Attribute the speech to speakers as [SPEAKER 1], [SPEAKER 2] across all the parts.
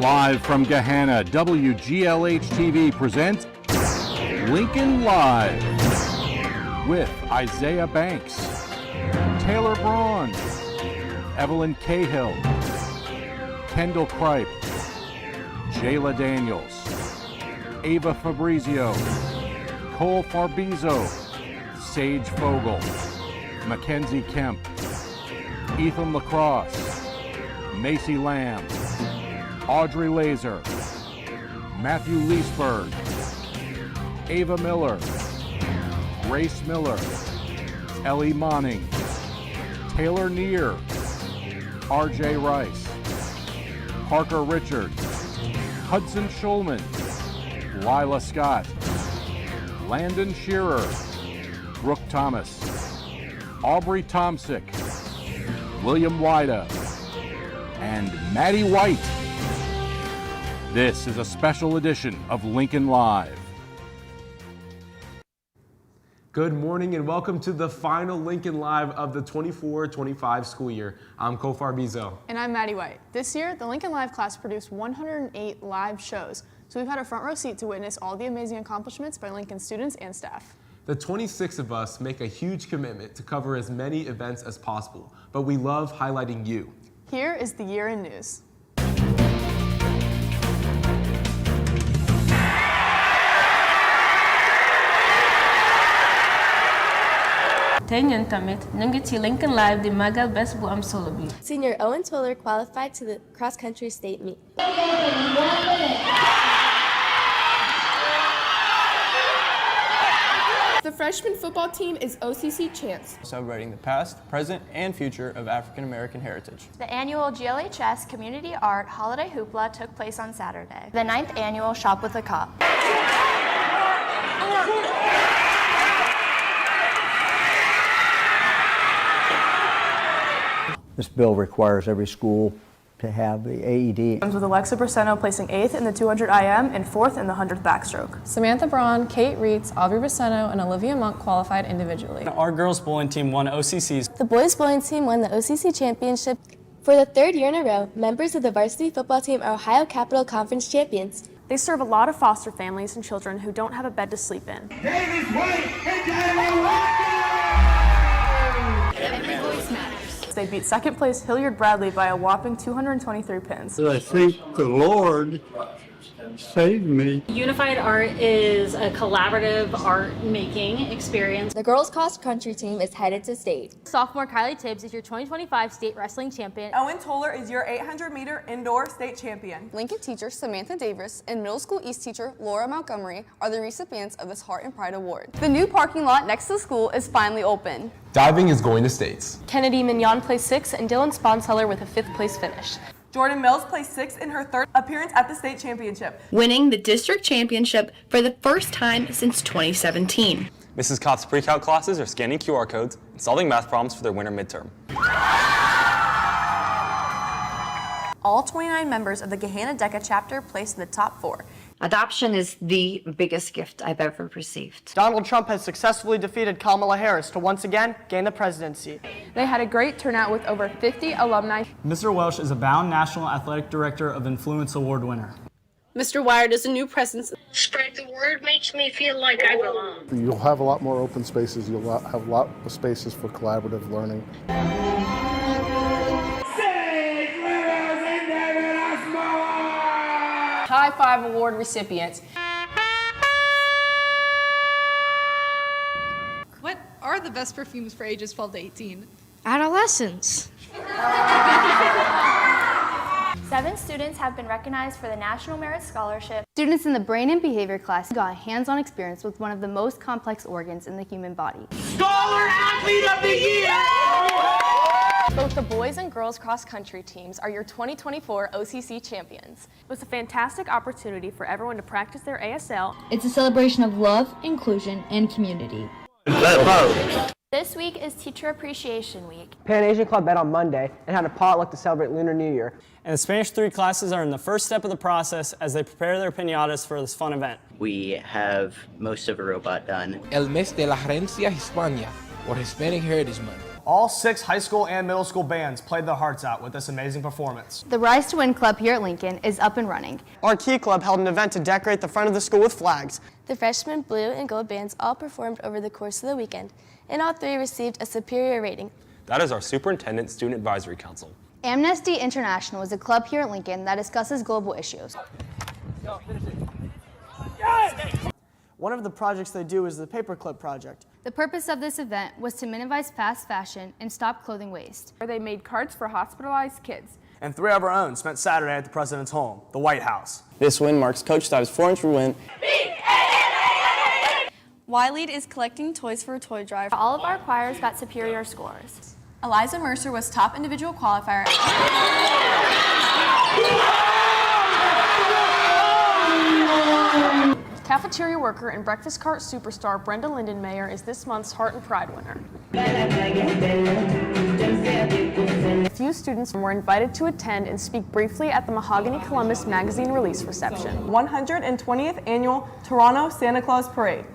[SPEAKER 1] Live from Gahanna, WGLH-TV presents Lincoln Live with Isaiah Banks, Taylor Braun, Evelyn Cahill, Kendall Kripe, Jayla Daniels, Ava Fabrizio, Cole Farbizo, Sage Fogel, Mackenzie Kemp, Ethan Lacrosse, Macy Lamb, Audrey Laser, Matthew Leesburg, Ava Miller, Grace Miller, Ellie Monning, Taylor Neer, RJ Rice, Parker Richard, Hudson Schulman, Lila Scott, Landon Shearer, Brooke Thomas, Aubrey Tomsick, William Wida, and Maddie White. This is a special edition of Lincoln Live.
[SPEAKER 2] Good morning and welcome to the final Lincoln Live of the 24-25 school year. I'm Cole Farbizo.
[SPEAKER 3] And I'm Maddie White. This year, the Lincoln Live class produced 108 live shows, so we've had a front row seat to witness all the amazing accomplishments by Lincoln students and staff.
[SPEAKER 2] The 26 of us make a huge commitment to cover as many events as possible, but we love highlighting you.
[SPEAKER 3] Here is the year in news.
[SPEAKER 4] Tey ñun tamit ñu ngi ci Lincoln Live di magal bés bu am solo bi.
[SPEAKER 5] Senior Owen Toller qualified to the cross-country state meet.
[SPEAKER 3] The freshman football team is OCC champs.
[SPEAKER 6] Celebrating the past, present, and future of African American heritage.
[SPEAKER 7] The annual GLHS Community Art Holiday Hoopla took place on Saturday. The 9th annual Shop with a Cop.
[SPEAKER 8] This bill requires every school to have the AED.
[SPEAKER 3] With Alexa Braceno placing 8th in the 200 IM and 4th in the 100th backstroke. Samantha Braun, Kate Reitz, Aubrey Braceno, and Olivia Monk qualified individually.
[SPEAKER 6] Our girls bowling team won OCC's.
[SPEAKER 5] The boys bowling team won the OCC championship. For the third year in a row, members of the varsity football team are Ohio Capital Conference champions.
[SPEAKER 3] They serve a lot of foster families and children who don't have a bed to sleep in.
[SPEAKER 9] Davis White and Jayla Walker!
[SPEAKER 3] Every voice matters. They beat second place Hilliard Bradley by a whopping 223 pins.
[SPEAKER 10] I think the Lord saved me.
[SPEAKER 11] Unified Art is a collaborative art-making experience.
[SPEAKER 5] The girls' cross-country team is headed to state.
[SPEAKER 12] Sophomore Kylie Tibbs is your 2025 state wrestling champion.
[SPEAKER 13] Owen Toller is your 800-meter indoor state champion.
[SPEAKER 3] Lincoln teacher Samantha Davis and middle school East teacher Laura Montgomery are the recipients of this Heart and Pride Award. The new parking lot next to the school is finally open.
[SPEAKER 2] Diving is going to states.
[SPEAKER 3] Kennedy Mignon placed 6th and Dylan Sponseller with a 5th place finish.
[SPEAKER 13] Jordan Mills placed 6th in her third appearance at the state championship,
[SPEAKER 14] winning the district championship for the first time since 2017.
[SPEAKER 6] Mrs. Cott's pre-calc classes are scanning QR codes and solving math problems for their winter midterm.
[SPEAKER 7] All 29 members of the Gahanna DECA chapter placed in the top 4.
[SPEAKER 15] Adoption is the biggest gift I've ever received.
[SPEAKER 16] Donald Trump has successfully defeated Kamala Harris to once again gain the presidency.
[SPEAKER 3] They had a great turnout with over 50 alumni.
[SPEAKER 17] Mr. Welsh is a Bound National Athletic Director of Influence Award winner.
[SPEAKER 18] Mr. Wired is a new presence.
[SPEAKER 19] Spread the word makes me feel like I belong.
[SPEAKER 20] You'll have a lot more open spaces. You'll have a lot of spaces for collaborative learning.
[SPEAKER 3] High Five Award recipients.
[SPEAKER 21] What are the best perfumes for ages 12 to 18?
[SPEAKER 22] Adolescents.
[SPEAKER 7] 7 students have been recognized for the National Merit Scholarship.
[SPEAKER 23] Students in the Brain and Behavior class got a hands-on experience with one of the most complex organs in the human body.
[SPEAKER 9] Scholar Athlete of the Year!
[SPEAKER 3] Both the boys and girls cross-country teams are your 2024 OCC champions. It was a fantastic opportunity for everyone to practice their ASL.
[SPEAKER 24] It's a celebration of love, inclusion, and community.
[SPEAKER 7] This week is Teacher Appreciation Week.
[SPEAKER 16] Pan Asian Club met on Monday and had a potluck to celebrate Lunar New Year.
[SPEAKER 6] And the Spanish 3 classes are in the first step of the process as they prepare their piñatas for this fun event.
[SPEAKER 25] We have most of a robot done.
[SPEAKER 26] El mes de la herencia hispana, or Hispanic Heritage Month.
[SPEAKER 16] All 6 high school and middle school bands played their hearts out with this amazing performance.
[SPEAKER 23] The Rise to Win Club here at Lincoln is up and running.
[SPEAKER 16] Our Key Club held an event to decorate the front of the school with flags.
[SPEAKER 5] The freshman blue and gold bands all performed over the course of the weekend, and all 3 received a superior rating.
[SPEAKER 2] That is our Superintendent Student Advisory Council.
[SPEAKER 23] Amnesty International is a club here at Lincoln that discusses global issues.
[SPEAKER 16] One of the projects they do is the Paperclip Project.
[SPEAKER 23] The purpose of this event was to minimize fast fashion and stop clothing waste.
[SPEAKER 13] They made cards for hospitalized kids.
[SPEAKER 16] And 3 of our own spent Saturday at the President's home, the White House.
[SPEAKER 6] This win marks Coach Stive's 4-inch win.
[SPEAKER 13] Y-Lead is collecting toys for a toy drive.
[SPEAKER 3] All of our choirs got superior scores.
[SPEAKER 13] Eliza Mercer was top individual qualifier.
[SPEAKER 3] Cafeteria worker and breakfast cart superstar Brenda Lindenmayer is this month's Heart and Pride winner. A few students were invited to attend and speak briefly at the Mahogany Columbus magazine release reception.
[SPEAKER 13] 120th Annual Toronto Santa Claus Parade.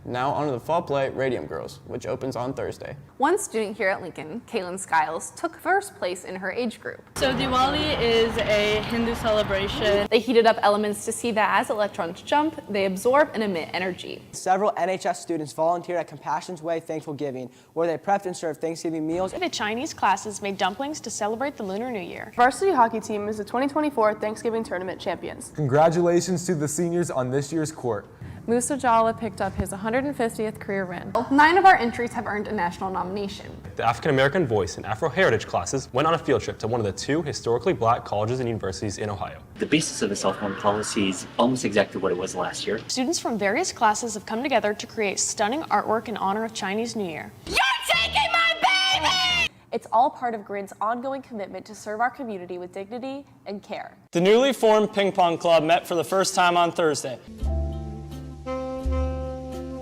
[SPEAKER 6] Now on to the fall play, Radium Girls, which opens on Thursday.
[SPEAKER 18] One student here at Lincoln, Kaylin Skiles, took first place in her age group.
[SPEAKER 21] So Diwali is a Hindu celebration.
[SPEAKER 18] They heated up elements to see that as electrons jump, they absorb and emit energy.
[SPEAKER 16] Several NHS students volunteered at Compassion's Way Thankful Giving, where they prepped and served Thanksgiving meals.
[SPEAKER 3] The Chinese classes made dumplings to celebrate the Lunar New Year.
[SPEAKER 13] Varsity hockey team is the 2024 Thanksgiving Tournament champions.
[SPEAKER 2] Congratulations to the seniors on this year's court.
[SPEAKER 13] Musa Jala picked up his 150th career win.
[SPEAKER 18] 9 of our entries have earned a national nomination.
[SPEAKER 2] The African American Voice and Afro Heritage classes went on a field trip to one of the 2 historically black colleges and universities in Ohio.
[SPEAKER 1] The basis of the self-one policy is almost exactly what it was last year.
[SPEAKER 3] Students from various classes have come together to create stunning artwork in honor of Chinese New Year.
[SPEAKER 9] You're taking my baby!
[SPEAKER 3] It's all part of Grid's ongoing commitment to serve our community with dignity and care.
[SPEAKER 6] The newly formed Ping Pong Club met for the first time on Thursday.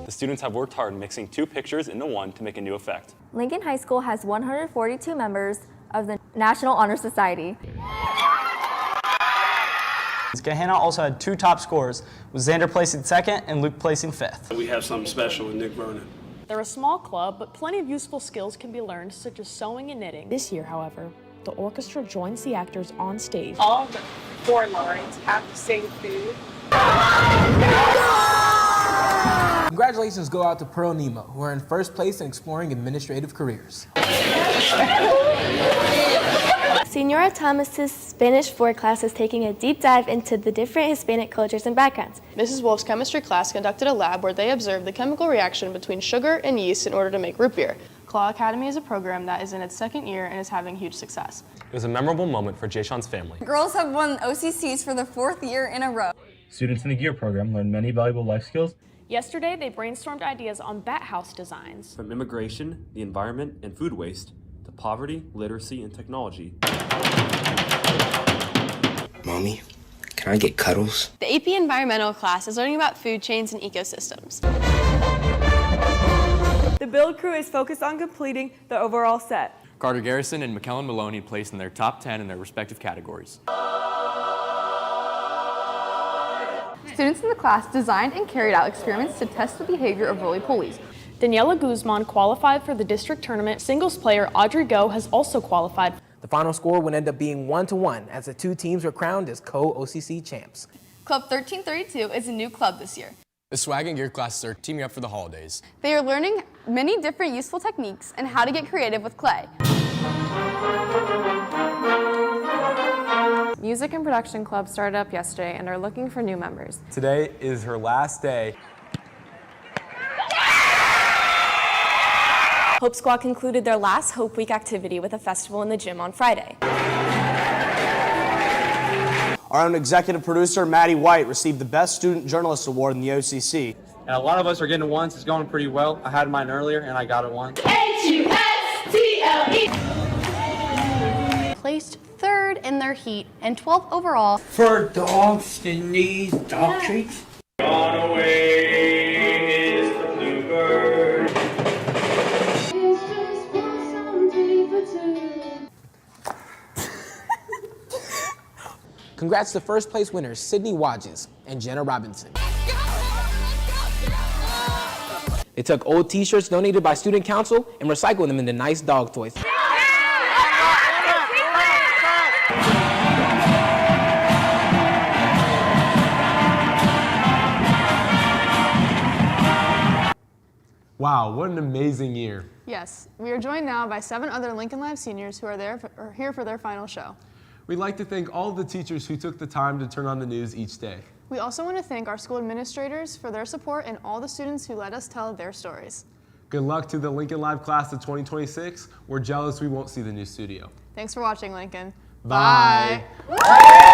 [SPEAKER 2] The students have worked hard mixing 2 pictures into one to make a new effect.
[SPEAKER 23] Lincoln High School has 142 members of the National Honor Society.
[SPEAKER 17] Gehenna also had 2 top scorers, with Xander placing 2nd and Luke placing 5th.
[SPEAKER 10] We have something special with Nick Vernon.
[SPEAKER 3] They're a small club, but plenty of useful skills can be learned, such as sewing and knitting.
[SPEAKER 4] This year, however, the orchestra joins the actors on stage.
[SPEAKER 19] All the 4 lines have the same food.
[SPEAKER 8] Congratulations go out to Pearl Nemo, who are in first place in exploring administrative careers.
[SPEAKER 5] Senora Thomas's Spanish 4 class is taking a deep dive into the different Hispanic cultures and backgrounds.
[SPEAKER 13] Mrs. Wolf's chemistry class conducted a lab where they observed the chemical reaction between sugar and yeast in order to make root beer. Claw Academy is a program that is in its 2nd year and is having huge success.
[SPEAKER 2] It was a memorable moment for Jay-Sean's family.
[SPEAKER 22] Girls have won OCCs for the 4th year in a row.
[SPEAKER 17] Students in the GEAR program learned many valuable life skills.
[SPEAKER 3] Yesterday, they brainstormed ideas on bat house designs.
[SPEAKER 25] From immigration, the environment, and food waste, to poverty, literacy, and technology.
[SPEAKER 26] Mommy, can I get cuddles?
[SPEAKER 13] The AP Environmental class is learning about food chains and ecosystems. The build crew is focused on completing the overall set.
[SPEAKER 27] Carter Garrison and McKellen Maloney placed in their top 10 in their respective categories.
[SPEAKER 23] Students in the class designed and carried out experiments to test the behavior of roly-polies.
[SPEAKER 3] Daniela Guzman qualified for the district tournament. Singles player Audrey Go has also qualified.
[SPEAKER 8] The final score would end up being 1-1 as the 2 teams were crowned as co-OCC champs.
[SPEAKER 22] Club 1332 is a new club this year.
[SPEAKER 27] The swag and gear classes are teaming up for the holidays.
[SPEAKER 22] They are learning many different useful techniques and how to get creative with clay.
[SPEAKER 13] Music and Production Club started up yesterday and are looking for new members.
[SPEAKER 2] Today is her last day.
[SPEAKER 3] Hope Squad concluded their last Hope Week activity with a festival in the gym on Friday.
[SPEAKER 16] Our own executive producer, Maddie White, received the Best Student Journalist Award in the OCC.
[SPEAKER 17] And a lot of us are getting it once. It's going pretty well. I had mine earlier, and I got it once.
[SPEAKER 22] H-U-S-T-L-E.
[SPEAKER 23] Placed 3rd in their heat and 12th overall.
[SPEAKER 10] For dogs that need dog treats.
[SPEAKER 9] Gone away is the bluebird.
[SPEAKER 8] Congrats to first place winners Sydney Wadges and Jenna Robinson. They took old t-shirts donated by student council and recycled them into nice dog toys.
[SPEAKER 2] Wow, what an amazing year.
[SPEAKER 13] Yes, we are joined now by 7 other Lincoln Live seniors who are here for their final show.
[SPEAKER 2] We'd like to thank all the teachers who took the time to turn on the news each day.
[SPEAKER 13] We also want to thank our school administrators for their support and all the students who let us tell their stories.
[SPEAKER 2] Good luck to the Lincoln Live class of 2026. We're jealous we won't see the new studio.
[SPEAKER 13] Thanks for watching, Lincoln.
[SPEAKER 2] Bye.
[SPEAKER 13] Bye.